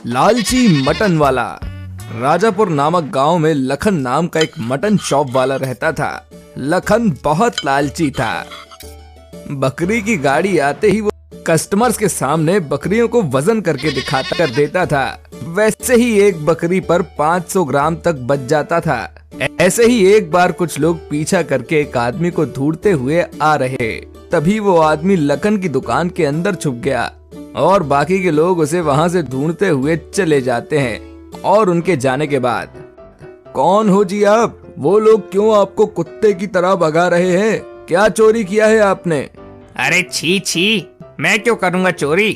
लालची मटन वाला। राजापुर नामक गांव में लखन नाम का एक मटन शॉप वाला रहता था। लखन बहुत लालची था। बकरी की गाड़ी आते ही वो कस्टमर्स के सामने बकरियों को वजन करके दिखाता कर देता था। वैसे ही एक बकरी पर 500 ग्राम तक बच जाता था। ऐसे ही एक बार कुछ लोग पीछा करके एक आदमी को ढूंढते हुए आ रहे। तभी वो आदमी लखन की दुकान के अंदर छुप गया और बाकी के लोग उसे वहां से ढूंढते हुए चले जाते हैं। और उनके जाने के बाद, कौन हो जी आप? वो लोग क्यों आपको कुत्ते की तरह भगा रहे हैं? क्या चोरी किया है आपने? अरे छी छी, मैं क्यों करूंगा चोरी?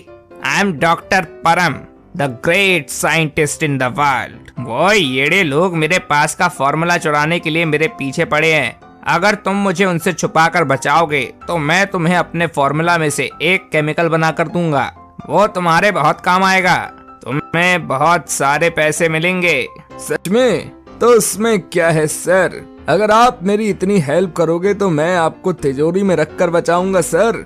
आई एम डॉक्टर परम, the great scientist in the world. वो येड़े लोग मेरे पास का फॉर्मूला चुराने के लिए मेरे पीछे पड़े हैं। अगर तुम मुझे उनसे छुपा कर बचाओगे तो मैं तुम्हें अपने फॉर्मूला में से एक केमिकल बना कर दूंगा। वो तुम्हारे बहुत काम आएगा। तुम्हें बहुत सारे पैसे मिलेंगे। सच में? तो उसमें क्या है सर? अगर आप मेरी इतनी हेल्प करोगे तो मैं आपको तिजोरी में रख कर बचाऊंगा सर।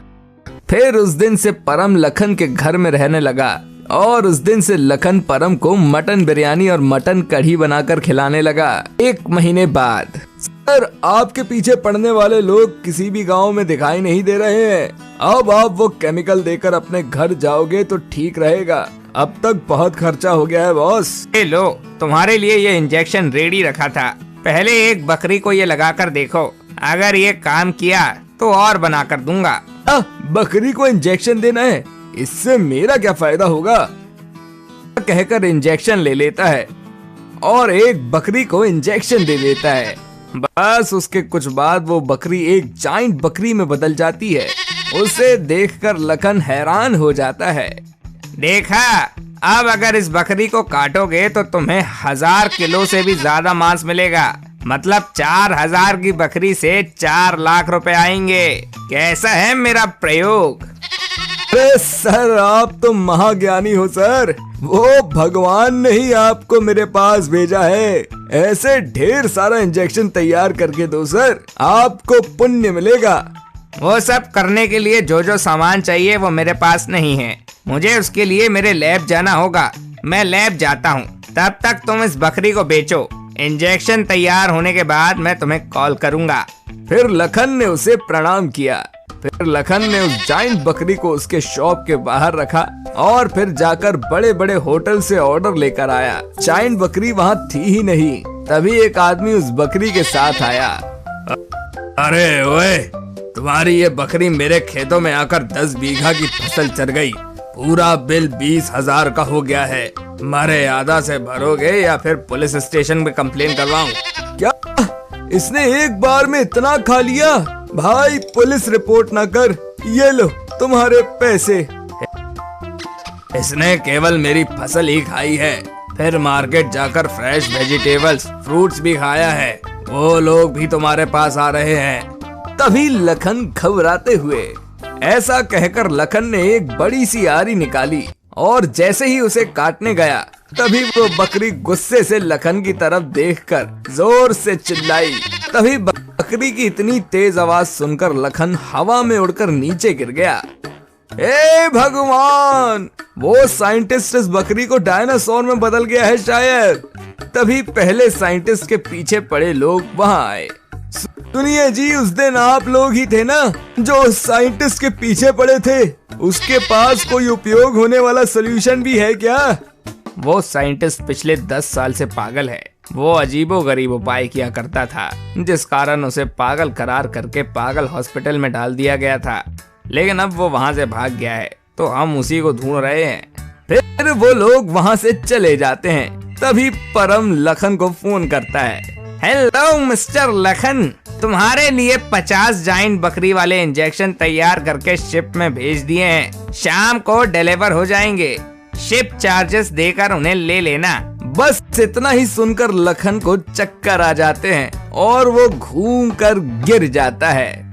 फिर उस दिन से परम लखन के घर में रहने लगा और उस दिन से लखन परम को मटन बिरयानी और मटन कढ़ी बनाकर खिलाने लगा। 1 महीने बाद, सर आपके पीछे पड़ने वाले लोग किसी भी गांव में दिखाई नहीं दे रहे हैं। अब आप वो केमिकल देकर अपने घर जाओगे तो ठीक रहेगा। अब तक बहुत खर्चा हो गया है बॉस। लो, तुम्हारे लिए ये इंजेक्शन रेडी रखा था। पहले एक बकरी को ये लगाकर देखो। अगर ये काम किया तो और बना कर दूंगा। बकरी को इंजेक्शन देना है? इससे मेरा क्या फायदा होगा? कहकर इंजेक्शन ले लेता है और एक बकरी को इंजेक्शन दे देता है। बस उसके कुछ बाद वो बकरी एक जाइंट बकरी में बदल जाती है। उसे देखकर लखन हैरान हो जाता है। देखा, अब अगर इस बकरी को काटोगे तो तुम्हें 1000 किलो से भी ज्यादा मांस मिलेगा। मतलब 4000 की बकरी से 4 लाख रुपए आएंगे। कैसा है मेरा प्रयोग? अरे सर, आप तो महाज्ञानी हो सर। वो भगवान ने ही आपको मेरे पास भेजा है। ऐसे ढेर सारा इंजेक्शन तैयार करके दो सर, आपको पुण्य मिलेगा। वो सब करने के लिए जो जो सामान चाहिए वो मेरे पास नहीं है। मुझे उसके लिए मेरे लैब जाना होगा। मैं लैब जाता हूँ। तब तक तुम इस बकरी को बेचो। इंजेक्शन तैयार होने के बाद मैं तुम्हें कॉल करूंगा। फिर लखन ने उसे प्रणाम किया। फिर लखन ने उस जाइंट बकरी को उसके शॉप के बाहर रखा और फिर जाकर बड़े बड़े होटल से ऑर्डर लेकर आया। जाइंट बकरी वहाँ थी ही नहीं। तभी एक आदमी उस बकरी के साथ आया। अरे ओए, तुम्हारी ये बकरी मेरे खेतों में आकर 10 बीघा की फसल चर गई। पूरा बिल 20,000 का हो गया है। मारे आधा से भरोगे या फिर पुलिस स्टेशन में कंप्लेन करवाऊं? क्या इसने एक बार में इतना खा लिया? भाई पुलिस रिपोर्ट ना कर, ये लो तुम्हारे पैसे। इसने केवल मेरी फसल ही खाई है, फिर मार्केट जाकर फ्रेश वेजिटेबल्स फ्रूट्स भी खाया है। वो लोग भी तुम्हारे पास आ रहे हैं। तभी लखन घबराते हुए, ऐसा कहकर लखन ने एक बड़ी सी आरी निकाली और जैसे ही उसे काटने गया तभी वो बकरी गुस्से से लखन की तरफ देखकर जोर से चिल्लाई। तभी बकरी की इतनी तेज आवाज सुनकर लखन हवा में उड़कर नीचे गिर गया। ए भगवान, वो साइंटिस्ट इस बकरी को डायनासोर में बदल गया है शायद। तभी पहले साइंटिस्ट के पीछे पड़े लोग वहां आए। सुनिए जी, उस दिन आप लोग ही थे ना जो साइंटिस्ट के पीछे पड़े थे? उसके पास कोई उपयोग होने वाला सॉल्यूशन भी है क्या? वो साइंटिस्ट पिछले 10 साल से पागल है। वो अजीबोगरीब उपाय किया करता था जिस कारण उसे पागल करार करके पागल हॉस्पिटल में डाल दिया गया था। लेकिन अब वो वहाँ से भाग गया है तो हम उसी को ढूंढ रहे हैं। फिर वो लोग वहाँ से चले जाते हैं। तभी परम लखन को फोन करता है। हेलो मिस्टर लखन, तुम्हारे लिए 50 जाइंट बकरी वाले इंजेक्शन तैयार करके शिप में भेज दिए हैं। शाम को डिलीवर हो जाएंगे। शिप चार्जेस देकर उन्हें ले लेना। बस इतना ही सुनकर लखन को चक्कर आ जाते हैं और वो घूम कर गिर जाता है।